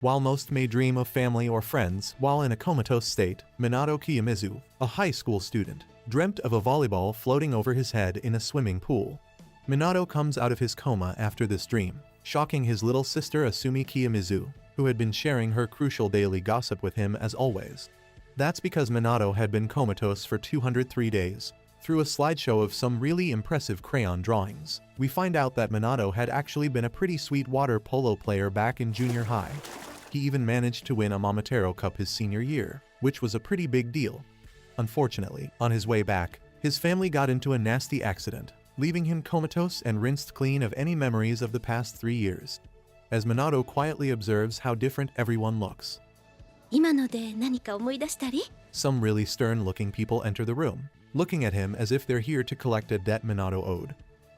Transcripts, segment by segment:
While most may dream of family or friends while in a comatose state, Minato Kiyomizu, a high school student, dreamt of a volleyball floating over his head in a swimming pool. Minato comes out of his coma after this dream, shocking his little sister Asumi Kiyomizu, who had been sharing her crucial daily gossip with him as always. That's because Minato had been comatose for 203 days. Through a slideshow of some really impressive crayon drawings, we find out that Minato had actually been a pretty sweet water polo player back in junior high. He even managed to win a Momotaro Cup his senior year, which was a pretty big deal. Unfortunately, on his way back, his family got into a nasty accident, leaving him comatose and rinsed clean of any memories of the past 3 years. As Minato quietly observes how different everyone looks. 今ので何か思い出したり? Some really stern-looking people enter the room, looking at him as if they're here to collect a debt Minato owed.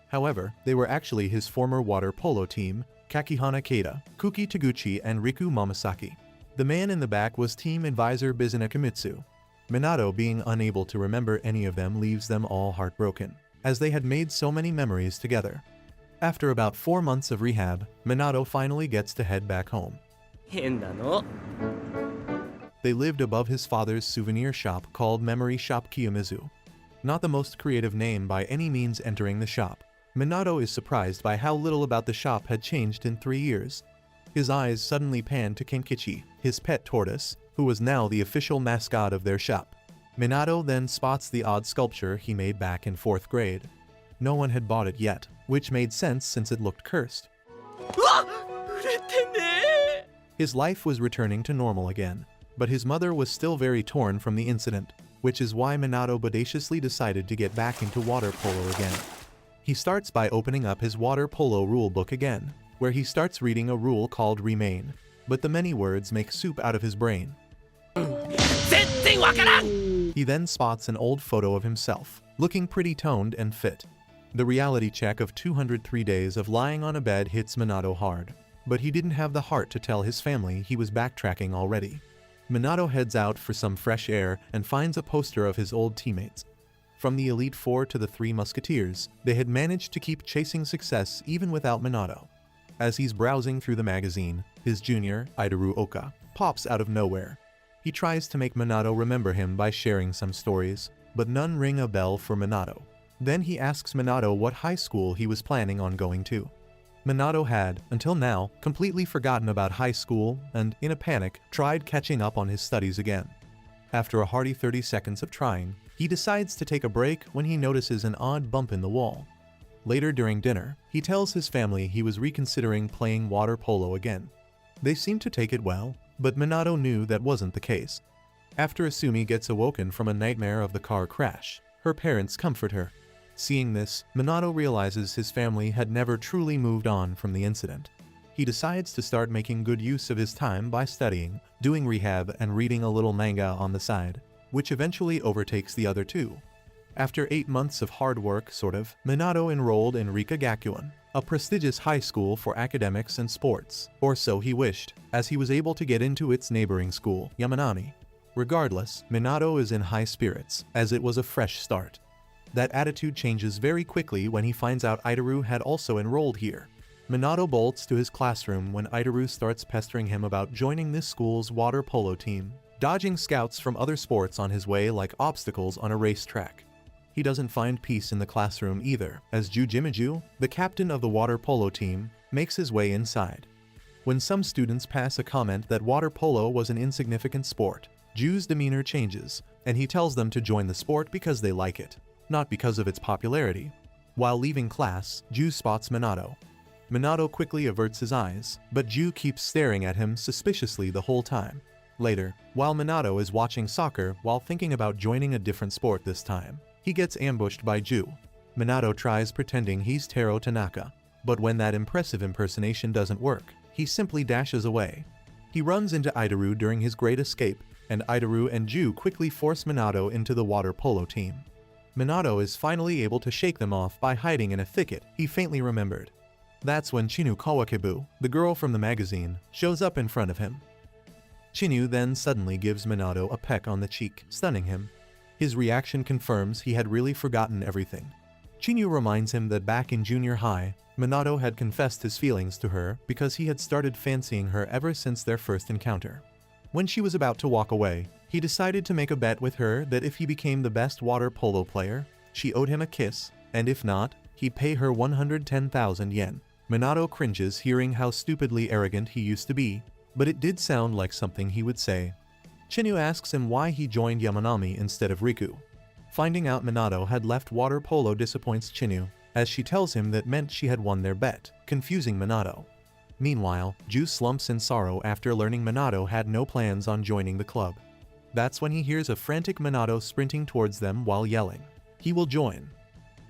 However, they were actually his former water polo team, Kakihana Keita, Kuki Taguchi, and Riku Momosaki. The man in the back was team advisor Bizuna Kimitsu. Minato, being unable to remember any of them, leaves them all heartbroken, as they had made so many memories together. After about 4 months of rehab, Minato finally gets to head back home. 変なの。 They lived above his father's souvenir shop called Memory Shop Kiyomizu. Not the most creative name by any means entering the shop. Minato is surprised by how little about the shop had changed in 3 years. His eyes suddenly pan to Kenkichi, his pet tortoise, who was now the official mascot of their shop. Minato then spots the odd sculpture he made back in 4th grade. No one had bought it yet, which made sense since it looked cursed. うわ、売れてね His life was returning to normal again, but his mother was still very torn from the incident, which is why Minato bodaciously decided to get back into water polo again. He starts by opening up his water polo rulebook again, where he starts reading a rule called Remain, but the many words make soup out of his brain. 全然わからん He then spots an old photo of himself, looking pretty toned and fit. The reality check of 203 days of lying on a bed hits Minato hard, but he didn't have the heart to tell his family he was backtracking already. Minato heads out for some fresh air and finds a poster of his old teammates. From the Elite Four to the Three Musketeers, they had managed to keep chasing success even without Minato. As he's browsing through the magazine, his junior, Idaru Oka, pops out of nowhere. He tries to make Minato remember him by sharing some stories, but none ring a bell for Minato. Then he asks Minato what high school he was planning on going to. Minato had, until now, completely forgotten about high school and, in a panic, tried catching up on his studies again. After a hearty 30 seconds of trying, he decides to take a break when he notices an odd bump in the wall. Later during dinner, he tells his family he was reconsidering playing water polo again. They seemed to take it well, but Minato knew that wasn't the case. After Asumi gets awoken from a nightmare of the car crash, her parents comfort her. Seeing this, Minato realizes his family had never truly moved on from the incident. He decides to start making good use of his time by studying, doing rehab, and reading a little manga on the side, which eventually overtakes the other two. After 8 months of hard work, Minato enrolled in Rika Gakuin, a prestigious high school for academics and sports, or so he wished, as he was able to get into its neighboring school, Yamanani. Regardless, Minato is in high spirits, as it was a fresh start. That attitude changes very quickly when he finds out Idaru had also enrolled here. Minato bolts to his classroom when Idaru starts pestering him about joining this school's water polo team, dodging scouts from other sports on his way like obstacles on a racetrack. He doesn't find peace in the classroom either, as Ju Jimiju, the captain of the water polo team, makes his way inside. When some students pass a comment that water polo was an insignificant sport, Ju's demeanor changes, and he tells them to join the sport because they like it, not because of its popularity. While leaving class, Ju spots Minato. Minato quickly averts his eyes, but Ju keeps staring at him suspiciously the whole time. Later, while Minato is watching soccer while thinking about joining a different sport this time, he gets ambushed by Ju. Minato tries pretending he's Taro Tanaka, but when that impressive impersonation doesn't work, he simply dashes away. He runs into Idaru during his great escape, and Idaru and Ju quickly force Minato into the water polo team. Minato is finally able to shake them off by hiding in a thicket he faintly remembered. That's when Chinu Kawakebu, the girl from the magazine, shows up in front of him. Chinu then suddenly gives Minato a peck on the cheek, stunning him. His reaction confirms he had really forgotten everything. Chinyu reminds him that back in junior high, Minato had confessed his feelings to her because he had started fancying her ever since their first encounter. When she was about to walk away, he decided to make a bet with her that if he became the best water polo player, she owed him a kiss, and if not, he'd pay her 110,000 yen. Minato cringes hearing how stupidly arrogant he used to be, but it did sound like something he would say. Chinyu asks him why he joined Yamanami instead of Riku. Finding out Minato had left water polo disappoints Chinyu, as she tells him that meant she had won their bet, confusing Minato. Meanwhile, Ju slumps in sorrow after learning Minato had no plans on joining the club. That's when he hears a frantic Minato sprinting towards them while yelling, "He will join."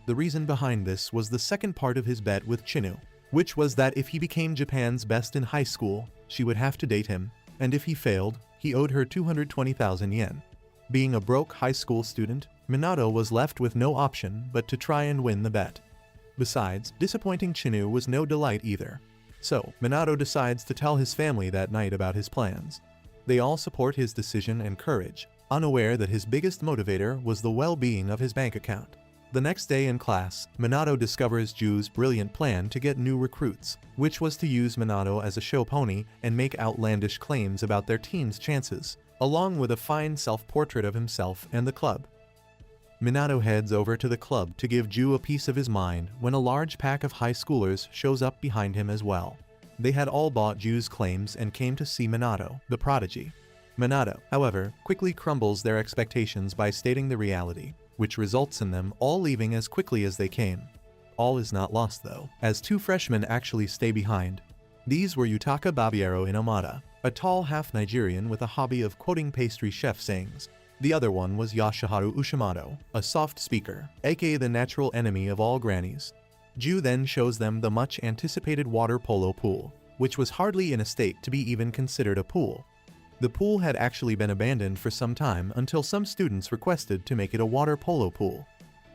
The reason behind this was the second part of his bet with Chinyu, which was that if he became Japan's best in high school, she would have to date him, and if he failed, he owed her 220,000 yen. Being a broke high school student, Minato was left with no option but to try and win the bet. Besides, disappointing Chinyu was no delight either. So, Minato decides to tell his family that night about his plans. They all support his decision and courage, unaware that his biggest motivator was the well-being of his bank account. The next day in class, Minato discovers Ju's brilliant plan to get new recruits, which was to use Minato as a show pony and make outlandish claims about their team's chances, along with a fine self-portrait of himself and the club. Minato heads over to the club to give Ju a piece of his mind when a large pack of high schoolers shows up behind him as well. They had all bought Ju's claims and came to see Minato, the prodigy. Minato, however, quickly crumbles their expectations by stating the reality, which results in them all leaving as quickly as they came. All is not lost though, as two freshmen actually stay behind. These were Yutaka Babiero and Amada, a tall half-Nigerian with a hobby of quoting pastry chef sayings. The other one was Yashiharu Ushimoto, a soft speaker, aka the natural enemy of all grannies. Ju then shows them the much-anticipated water polo pool, which was hardly in a state to be even considered a pool. The pool had actually been abandoned for some time until some students requested to make it a water polo pool.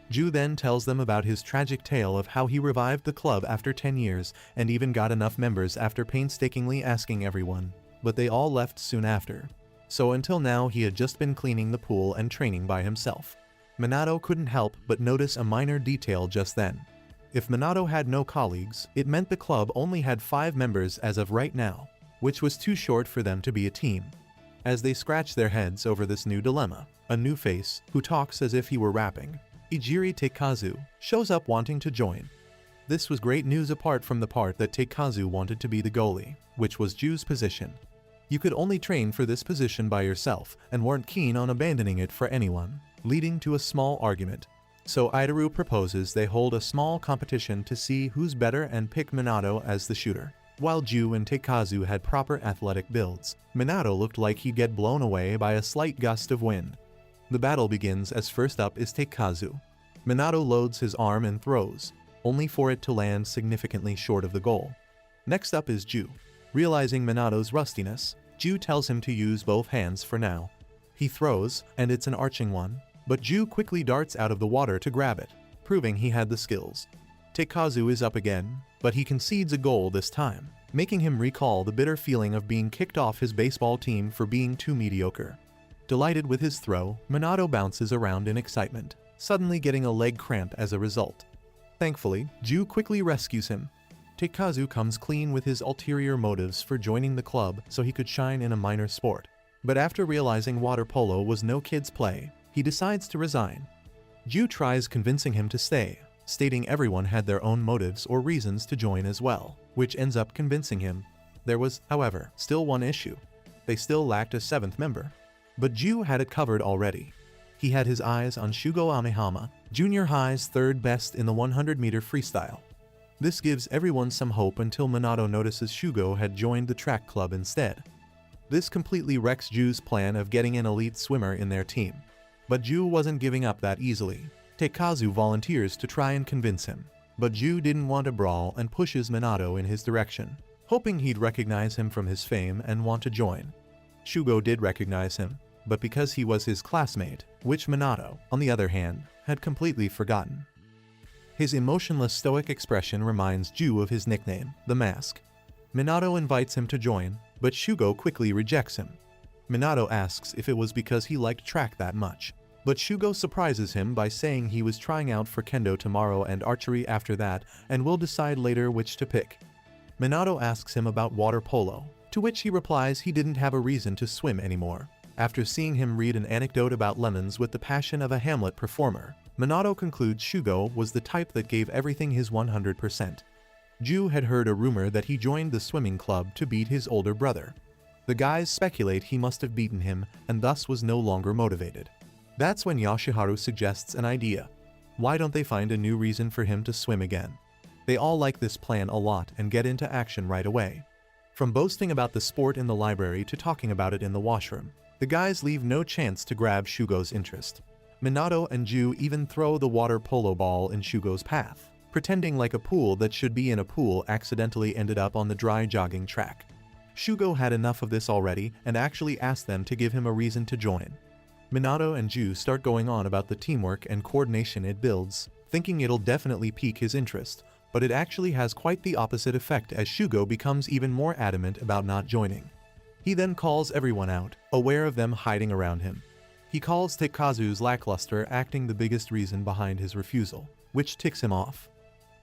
Ju then tells them about his tragic tale of how he revived the club after 10 years and even got enough members after painstakingly asking everyone, but they all left soon after. So until now he had just been cleaning the pool and training by himself. Minato couldn't help but notice a minor detail just then. If Minato had no colleagues, it meant the club only had 5 members as of right now, which was too short for them to be a team. As they scratch their heads over this new dilemma, a new face, who talks as if he were rapping, Ijiri Teikazu, shows up wanting to join. This was great news apart from the part that Teikazu wanted to be the goalie, which was Ju's position. You could only train for this position by yourself and weren't keen on abandoning it for anyone, leading to a small argument. So Idaru proposes they hold a small competition to see who's better and pick Minato as the shooter. While Ju and Teikazu had proper athletic builds, Minato looked like he'd get blown away by a slight gust of wind. The battle begins as first up is Teikazu. Minato loads his arm and throws, only for it to land significantly short of the goal. Next up is Ju. Realizing Minato's rustiness, Ju tells him to use both hands for now. He throws, and it's an arching one, but Ju quickly darts out of the water to grab it, proving he had the skills. Teikazu is up again, but he concedes a goal this time, making him recall the bitter feeling of being kicked off his baseball team for being too mediocre. Delighted with his throw, Minato bounces around in excitement, suddenly getting a leg cramp as a result. Thankfully, Ju quickly rescues him. Teikazu comes clean with his ulterior motives for joining the club so he could shine in a minor sport. But after realizing water polo was no kid's play, he decides to resign. Ju tries convincing him to stay, stating everyone had their own motives or reasons to join as well, which ends up convincing him. There was, however, still one issue. They still lacked a 7th member. But Ju had it covered already. He had his eyes on Shugo Amehama, junior high's 3rd best in the 100-meter freestyle. This gives everyone some hope until Minato notices Shugo had joined the track club instead. This completely wrecks Ju's plan of getting an elite swimmer in their team. But Ju wasn't giving up that easily. Teikazu volunteers to try and convince him, but Ju didn't want a brawl and pushes Minato in his direction, hoping he'd recognize him from his fame and want to join. Shugo did recognize him, but because he was his classmate, which Minato, on the other hand, had completely forgotten. His emotionless stoic expression reminds Ju of his nickname, the Mask. Minato invites him to join, but Shugo quickly rejects him. Minato asks if it was because he liked track that much, But Shugo surprises him by saying he was trying out for kendo tomorrow and archery after that and will decide later which to pick. Minato asks him about water polo, to which he replies he didn't have a reason to swim anymore. After seeing him read an anecdote about lemons with the passion of a Hamlet performer, Minato concludes Shugo was the type that gave everything his 100%. Ju had heard a rumor that he joined the swimming club to beat his older brother. The guys speculate he must have beaten him and thus was no longer motivated. That's when Yoshiharu suggests an idea. Why don't they find a new reason for him to swim again? They all like this plan a lot and get into action right away. From boasting about the sport in the library to talking about it in the washroom, the guys leave no chance to grab Shugo's interest. Minato and Ju even throw the water polo ball in Shugo's path, pretending like a pool that should be in a pool accidentally ended up on the dry jogging track. Shugo had enough of this already and actually asked them to give him a reason to join. Minato and Ju start going on about the teamwork and coordination it builds, thinking it'll definitely pique his interest, but it actually has quite the opposite effect as Shugo becomes even more adamant about not joining. He then calls everyone out, aware of them hiding around him. He calls Tekazu's lackluster acting the biggest reason behind his refusal, which ticks him off.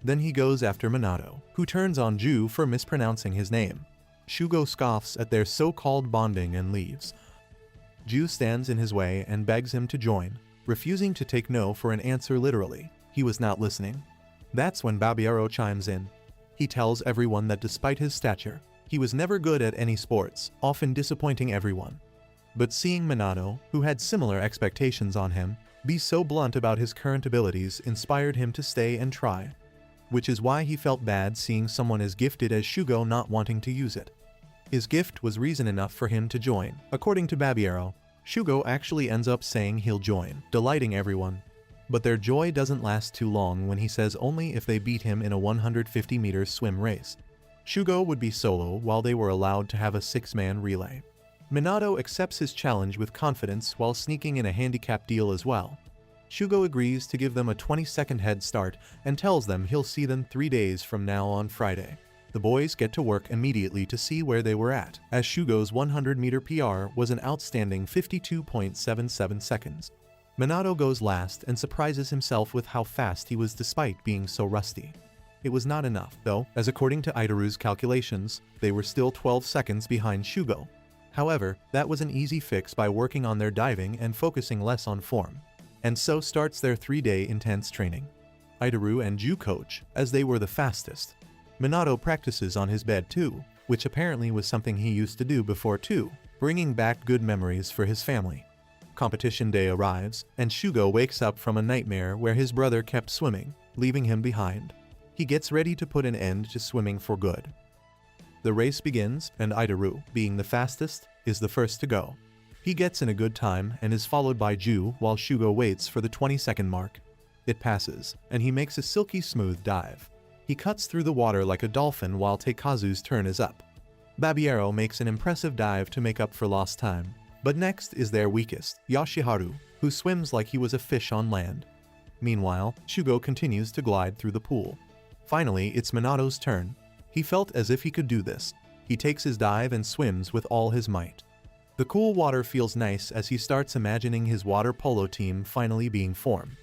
Then he goes after Minato, who turns on Ju for mispronouncing his name. Shugo scoffs at their so-called bonding and leaves. Ju stands in his way and begs him to join, refusing to take no for an answer literally. He was not listening. That's when Babiero chimes in. He tells everyone that despite his stature, he was never good at any sports, often disappointing everyone. But seeing Minato, who had similar expectations on him, be so blunt about his current abilities inspired him to stay and try. Which is why he felt bad seeing someone as gifted as Shugo not wanting to use it. His gift was reason enough for him to join. According to Babiero, Shugo actually ends up saying he'll join, delighting everyone. But their joy doesn't last too long when he says only if they beat him in a 150-meter swim race. Shugo would be solo while they were allowed to have a 6-man relay. Minato accepts his challenge with confidence while sneaking in a handicap deal as well. Shugo agrees to give them a 20-second head start and tells them he'll see them 3 days from now on Friday. The boys get to work immediately to see where they were at, as Shugo's 100-meter PR was an outstanding 52.77 seconds. Minato goes last and surprises himself with how fast he was despite being so rusty. It was not enough, though, as according to Idaru's calculations, they were still 12 seconds behind Shugo. However, that was an easy fix by working on their diving and focusing less on form. And so starts their 3-day intense training. Idaru and Ju coach, as they were the fastest. Minato practices on his bed too, which apparently was something he used to do before too, bringing back good memories for his family. Competition day arrives, and Shugo wakes up from a nightmare where his brother kept swimming, leaving him behind. He gets ready to put an end to swimming for good. The race begins, and Idaru, being the fastest, is the first to go. He gets in a good time and is followed by Ju while Shugo waits for the 20-second mark. It passes, and he makes a silky smooth dive. He cuts through the water like a dolphin while Tekazu's turn is up. Babiero makes an impressive dive to make up for lost time. But next is their weakest, Yoshiharu, who swims like he was a fish on land. Meanwhile, Shugo continues to glide through the pool. Finally, it's Minato's turn. He felt as if he could do this. He takes his dive and swims with all his might. The cool water feels nice as he starts imagining his water polo team finally being formed.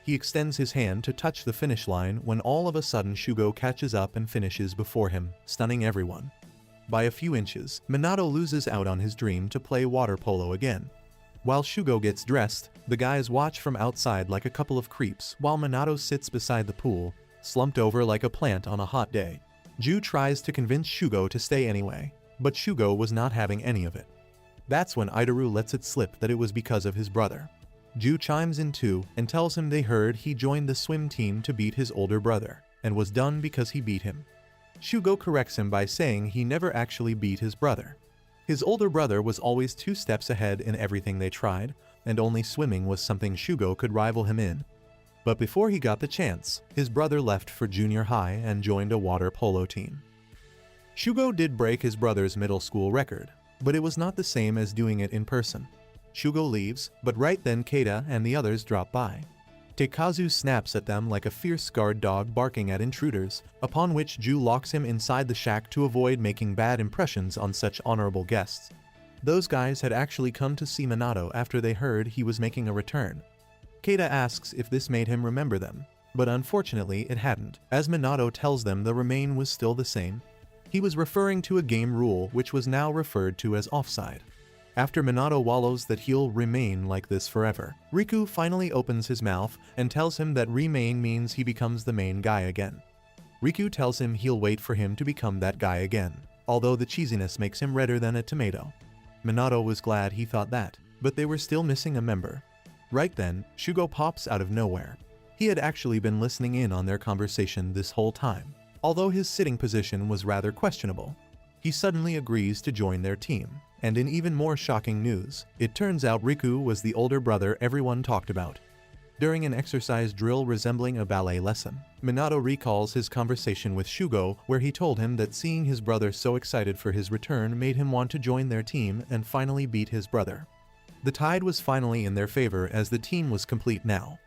He extends his hand to touch the finish line when all of a sudden Shugo catches up and finishes before him, stunning everyone. By a few inches, Minato loses out on his dream to play water polo again. While Shugo gets dressed, the guys watch from outside like a couple of creeps while Minato sits beside the pool, slumped over like a plant on a hot day. Ju tries to convince Shugo to stay anyway, but Shugo was not having any of it. That's when Idaru lets it slip that it was because of his brother. Ju chimes in too and tells him they heard he joined the swim team to beat his older brother, and was done because he beat him. Shugo corrects him by saying he never actually beat his brother. His older brother was always 2 steps ahead in everything they tried, and only swimming was something Shugo could rival him in. But before he got the chance, his brother left for junior high and joined a water polo team. Shugo did break his brother's middle school record, but it was not the same as doing it in person. Shugo leaves, but right then Keita and the others drop by. Tekazu snaps at them like a fierce guard dog barking at intruders, upon which Ju locks him inside the shack to avoid making bad impressions on such honorable guests. Those guys had actually come to see Minato after they heard he was making a return. Keita asks if this made him remember them, but unfortunately it hadn't, as Minato tells them the remain was still the same. He was referring to a game rule which was now referred to as offside. After Minato wallows that he'll remain like this forever, Riku finally opens his mouth and tells him that remain means he becomes the main guy again. Riku tells him he'll wait for him to become that guy again, although the cheesiness makes him redder than a tomato. Minato was glad he thought that, but they were still missing a member. Right then, Shugo pops out of nowhere. He had actually been listening in on their conversation this whole time, although his sitting position was rather questionable. He suddenly agrees to join their team, and in even more shocking news, it turns out Riku was the older brother everyone talked about. During an exercise drill resembling a ballet lesson, Minato recalls his conversation with Shugo where he told him that seeing his brother so excited for his return made him want to join their team and finally beat his brother. The tide was finally in their favor as the team was complete now.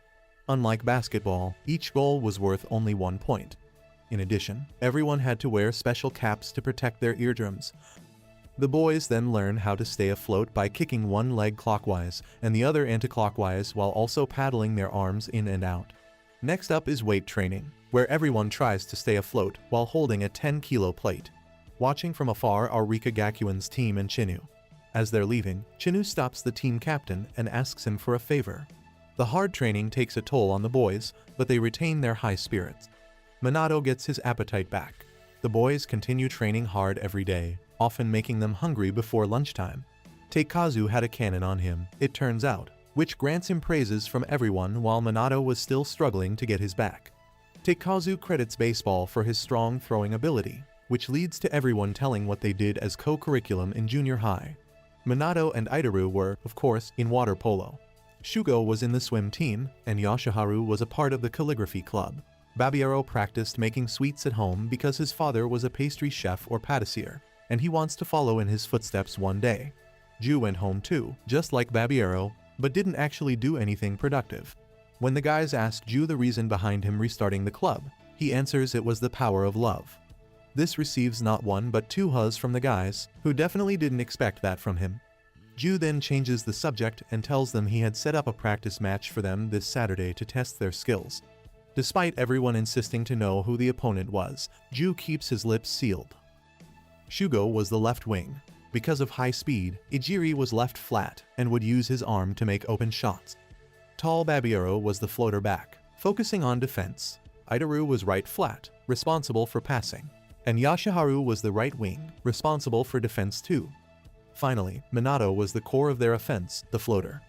Unlike basketball, each goal was worth only 1 point. In addition, everyone had to wear special caps to protect their eardrums. The boys then learn how to stay afloat by kicking one leg clockwise and the other anti-clockwise while also paddling their arms in and out. Next up is weight training, where everyone tries to stay afloat while holding a 10-kilo plate. Watching from afar are Rika Gakuin's team and Chinu. As they're leaving, Chinu stops the team captain and asks him for a favor. The hard training takes a toll on the boys, but they retain their high spirits. Minato gets his appetite back. The boys continue training hard every day, often making them hungry before lunchtime. Teikazu had a cannon on him, it turns out, which grants him praises from everyone while Minato was still struggling to get his back. Teikazu credits baseball for his strong throwing ability, which leads to everyone telling what they did as co-curriculum in junior high. Minato and Itaru were, of course, in water polo. Shugo was in the swim team, and Yashiharu was a part of the calligraphy club. Babiero practiced making sweets at home because his father was a pastry chef or patissier, and he wants to follow in his footsteps one day. Ju went home too, just like Babiero, but didn't actually do anything productive. When the guys asked Ju the reason behind him restarting the club, he answers it was the power of love. This receives not one but two huzzs from the guys, who definitely didn't expect that from him. Ju then changes the subject and tells them he had set up a practice match for them this Saturday to test their skills. Despite everyone insisting to know who the opponent was, Ju keeps his lips sealed. Shugo was the left wing. Because of high speed, Ijiri was left flat and would use his arm to make open shots. Tall Babiero was the floater back, focusing on defense. Itaru was right flat, responsible for passing. And Yashiharu was the right wing, responsible for defense too. Finally, Minato was the core of their offense, the floater.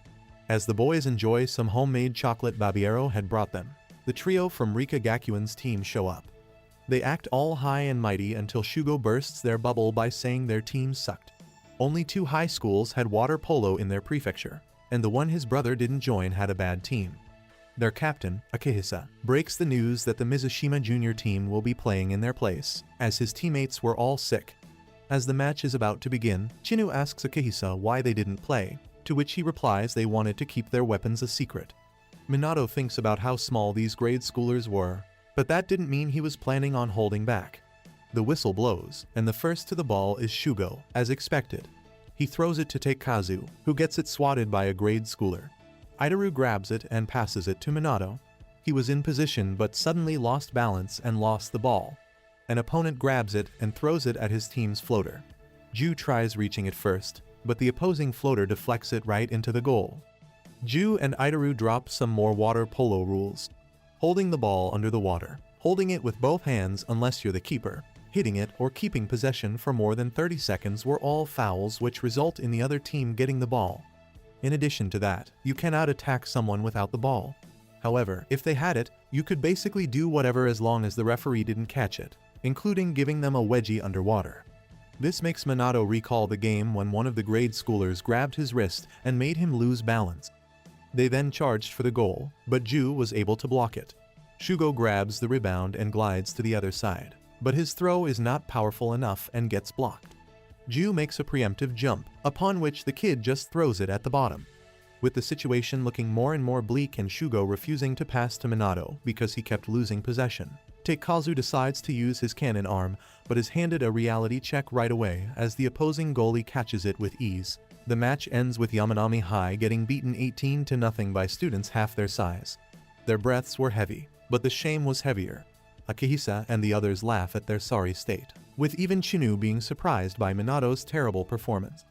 As the boys enjoy some homemade chocolate Babiero had brought them, the trio from Rika Gakuin's team show up. They act all high and mighty until Shugo bursts their bubble by saying their team sucked. Only 2 high schools had water polo in their prefecture, and the one his brother didn't join had a bad team. Their captain, Akihisa, breaks the news that the Mizushima junior team will be playing in their place, as his teammates were all sick. As the match is about to begin, Chinu asks Akihisa why they didn't play, to which he replies they wanted to keep their weapons a secret. Minato thinks about how small these grade schoolers were, but that didn't mean he was planning on holding back. The whistle blows, and the first to the ball is Shugo, as expected. He throws it to Teikazu, who gets it swatted by a grade schooler. Itaru grabs it and passes it to Minato. He was in position but suddenly lost balance and lost the ball. An opponent grabs it and throws it at his team's floater. Ju tries reaching it first, but the opposing floater deflects it right into the goal. Ju and Itaru drop some more water polo rules. Holding the ball under the water, holding it with both hands unless you're the keeper, hitting it or keeping possession for more than 30 seconds were all fouls which result in the other team getting the ball. In addition to that, you cannot attack someone without the ball. However, if they had it, you could basically do whatever as long as the referee didn't catch it, including giving them a wedgie underwater. This makes Minato recall the game when one of the grade schoolers grabbed his wrist and made him lose balance. They then charged for the goal, but Ju was able to block it. Shugo grabs the rebound and glides to the other side, but his throw is not powerful enough and gets blocked. Ju makes a preemptive jump, upon which the kid just throws it at the bottom. With the situation looking more and more bleak and Shugo refusing to pass to Minato because he kept losing possession, Taikazu decides to use his cannon arm, but is handed a reality check right away as the opposing goalie catches it with ease. The match ends with Yamanami High getting beaten 18-0 by students half their size. Their breaths were heavy, but the shame was heavier. Akihisa and the others laugh at their sorry state, with even Chinu being surprised by Minato's terrible performance.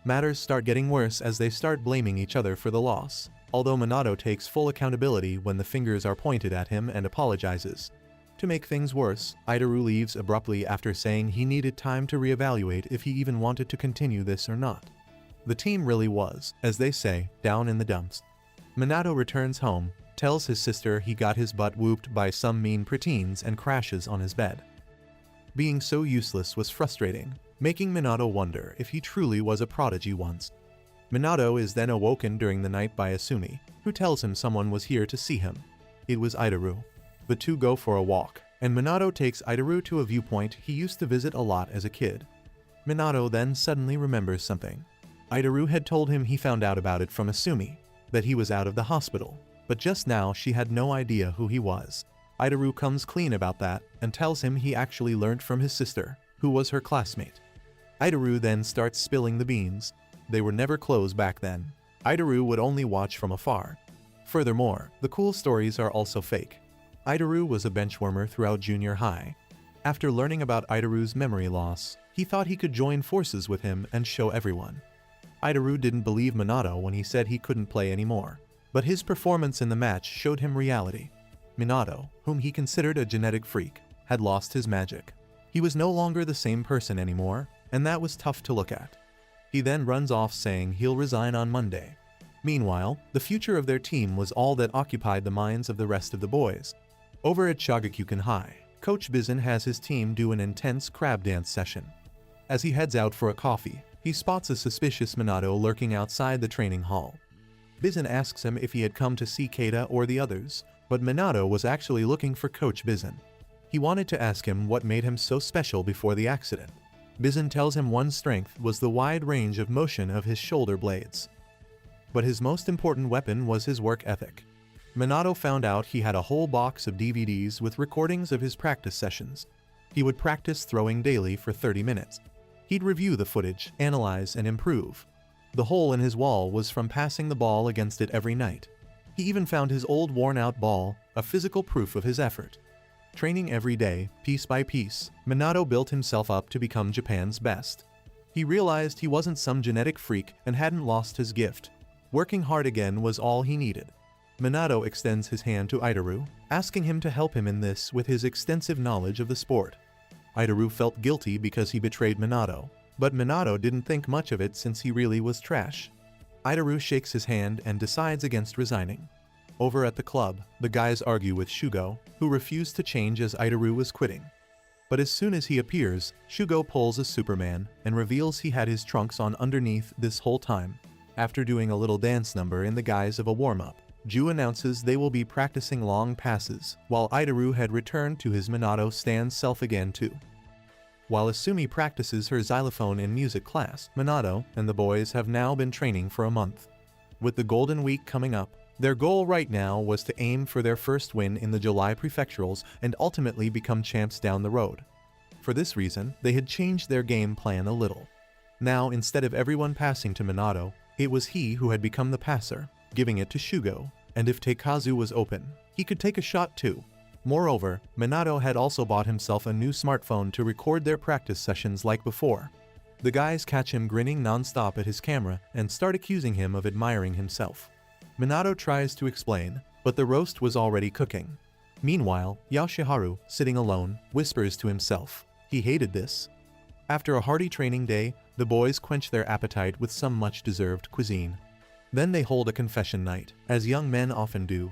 Matters start getting worse as they start blaming each other for the loss, although Minato takes full accountability when the fingers are pointed at him and apologizes. To make things worse, Idaru leaves abruptly after saying he needed time to reevaluate if he even wanted to continue this or not. The team really was, as they say, down in the dumps. Minato returns home, tells his sister he got his butt whooped by some mean preteens and crashes on his bed. Being so useless was frustrating, making Minato wonder if he truly was a prodigy once. Minato is then awoken during the night by Asumi, who tells him someone was here to see him. It was Idaru. The two go for a walk, and Minato takes Idaru to a viewpoint he used to visit a lot as a kid. Minato then suddenly remembers something. Idaru had told him he found out about it from Asumi, that he was out of the hospital, but just now she had no idea who he was. Idaru comes clean about that and tells him he actually learned from his sister, who was her classmate. Idaru then starts spilling the beans. They were never closed back then. Idaru would only watch from afar. Furthermore, the cool stories are also fake. Idaru was a benchwarmer throughout junior high. After learning about Idaru's memory loss, he thought he could join forces with him and show everyone. Idaru didn't believe Minato when he said he couldn't play anymore, but his performance in the match showed him reality. Minato, whom he considered a genetic freak, had lost his magic. He was no longer the same person anymore, and that was tough to look at. He then runs off saying he'll resign on Monday. Meanwhile, the future of their team was all that occupied the minds of the rest of the boys. Over at Shagakukan High, Coach Bizun has his team do an intense crab dance session. As he heads out for a coffee, he spots a suspicious Minato lurking outside the training hall. Bizun asks him if he had come to see Keita or the others, but Minato was actually looking for Coach Bizun. He wanted to ask him what made him so special before the accident. Bizun tells him one strength was the wide range of motion of his shoulder blades. But his most important weapon was his work ethic. Minato found out he had a whole box of DVDs with recordings of his practice sessions. He would practice throwing daily for 30 minutes. He'd review the footage, analyze, and improve. The hole in his wall was from passing the ball against it every night. He even found his old worn-out ball, a physical proof of his effort. Training every day, piece by piece, Minato built himself up to become Japan's best. He realized he wasn't some genetic freak and hadn't lost his gift. Working hard again was all he needed. Minato extends his hand to Idaru, asking him to help him in this with his extensive knowledge of the sport. Idaru felt guilty because he betrayed Minato, but Minato didn't think much of it since he really was trash. Idaru shakes his hand and decides against resigning. Over at the club, the guys argue with Shugo, who refused to change as Idaru was quitting. But as soon as he appears, Shugo pulls a Superman and reveals he had his trunks on underneath this whole time. After doing a little dance number in the guise of a warm-up, Ju announces they will be practicing long passes, while Idaru had returned to his Minato stand self again too. While Asumi practices her xylophone in music class, Minato and the boys have now been training for a month. With the Golden Week coming up, their goal right now was to aim for their first win in the July prefecturals and ultimately become champs down the road. For this reason, they had changed their game plan a little. Now, instead of everyone passing to Minato, it was he who had become the passer, giving it to Shugo, and if Taikazu was open, he could take a shot too. Moreover, Minato had also bought himself a new smartphone to record their practice sessions like before. The guys catch him grinning non-stop at his camera and start accusing him of admiring himself. Minato tries to explain, but the roast was already cooking. Meanwhile, Yoshiharu, sitting alone, whispers to himself. He hated this. After a hearty training day, the boys quench their appetite with some much-deserved cuisine. Then they hold a confession night, as young men often do.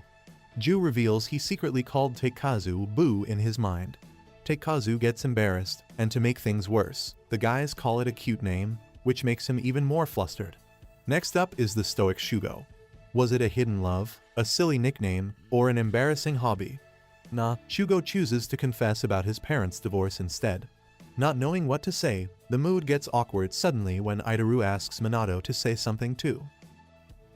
Ju reveals he secretly called Taikazu Boo in his mind. Taikazu gets embarrassed, and to make things worse, the guys call it a cute name, which makes him even more flustered. Next up is the stoic Shugo. Was it a hidden love, a silly nickname, or an embarrassing hobby? Nah, Shugo chooses to confess about his parents' divorce instead. Not knowing what to say, the mood gets awkward suddenly when Idaru asks Minato to say something too.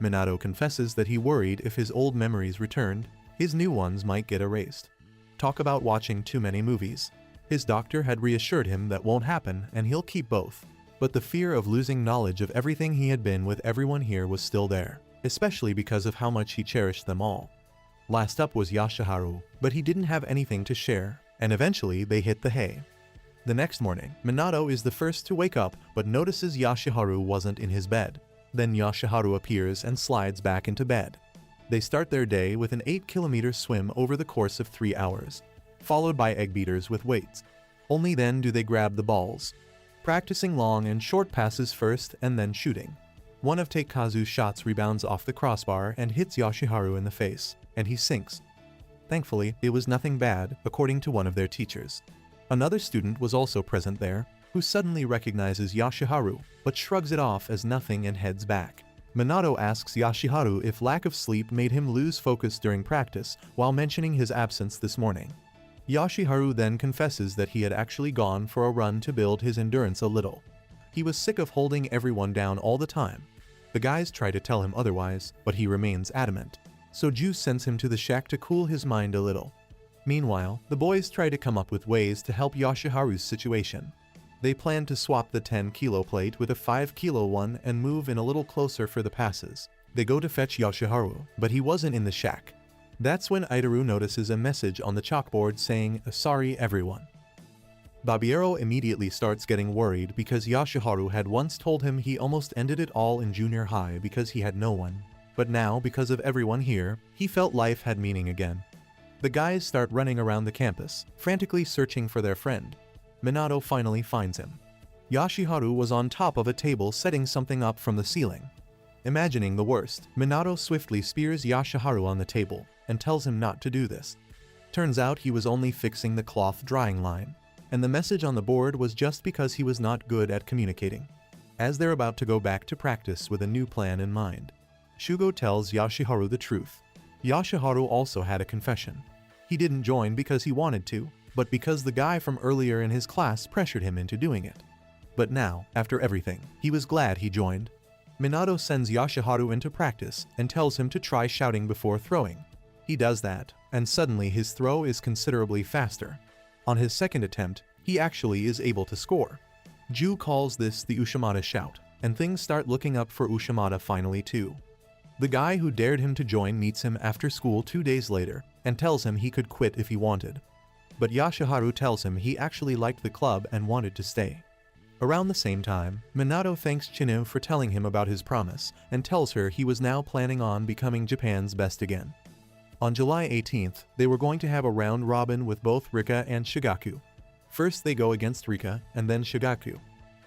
Minato confesses that he worried if his old memories returned, his new ones might get erased. talk about watching too many movies. His doctor had reassured him that won't happen and he'll keep both. But the fear of losing knowledge of everything he had been with everyone here was still there, especially because of how much he cherished them all. Last up was Yashiharu, but he didn't have anything to share, and eventually they hit the hay. The next morning, Minato is the first to wake up but notices Yashiharu wasn't in his bed. Then Yashiharu appears and slides back into bed. They start their day with an 8-kilometer swim over the course of 3 hours, followed by egg beaters with weights. Only then do they grab the balls, practicing long and short passes first and then shooting. One of Teikazu's shots rebounds off the crossbar and hits Yashiharu in the face, and he sinks. Thankfully, it was nothing bad, according to one of their teachers. Another student was also present there, who suddenly recognizes Yashiharu, but shrugs it off as nothing and heads back. Minato asks Yashiharu if lack of sleep made him lose focus during practice while mentioning his absence this morning. Yashiharu then confesses that he had actually gone for a run to build his endurance a little. He was sick of holding everyone down all the time. The guys try to tell him otherwise, but he remains adamant. So Ju sends him to the shack to cool his mind a little. Meanwhile, the boys try to come up with ways to help Yashiharu's situation. They plan to swap the 10-kilo plate with a 5-kilo one and move in a little closer for the passes. They go to fetch Yashiharu, but he wasn't in the shack. That's when Itaru notices a message on the chalkboard saying, "Sorry everyone." Babiero immediately starts getting worried because Yashiharu had once told him he almost ended it all in junior high because he had no one. But now, because of everyone here, he felt life had meaning again. The guys start running around the campus, frantically searching for their friend. Minato finally finds him. Yashiharu was on top of a table setting something up from the ceiling. Imagining the worst, Minato swiftly spears Yashiharu on the table and tells him not to do this. Turns out he was only fixing the cloth drying line, and the message on the board was just because he was not good at communicating. As they're about to go back to practice with a new plan in mind, Shugo tells Yashiharu the truth. Yashiharu also had a confession. He didn't join because he wanted to, but because the guy from earlier in his class pressured him into doing it. But now, after everything, he was glad he joined. Minato sends Yashiharu into practice and tells him to try shouting before throwing. He does that, and suddenly his throw is considerably faster. On his second attempt, he actually is able to score. Ju calls this the Ushimata shout, and things start looking up for Ushimata finally too. The guy who dared him to join meets him after school 2 days later and tells him he could quit if he wanted. But Yashiharu tells him he actually liked the club and wanted to stay. Around the same time, Minato thanks Chinu for telling him about his promise and tells her he was now planning on becoming Japan's best again. On July 18th, they were going to have a round robin with both Rika and Shigaku. First they go against Rika and then Shigaku.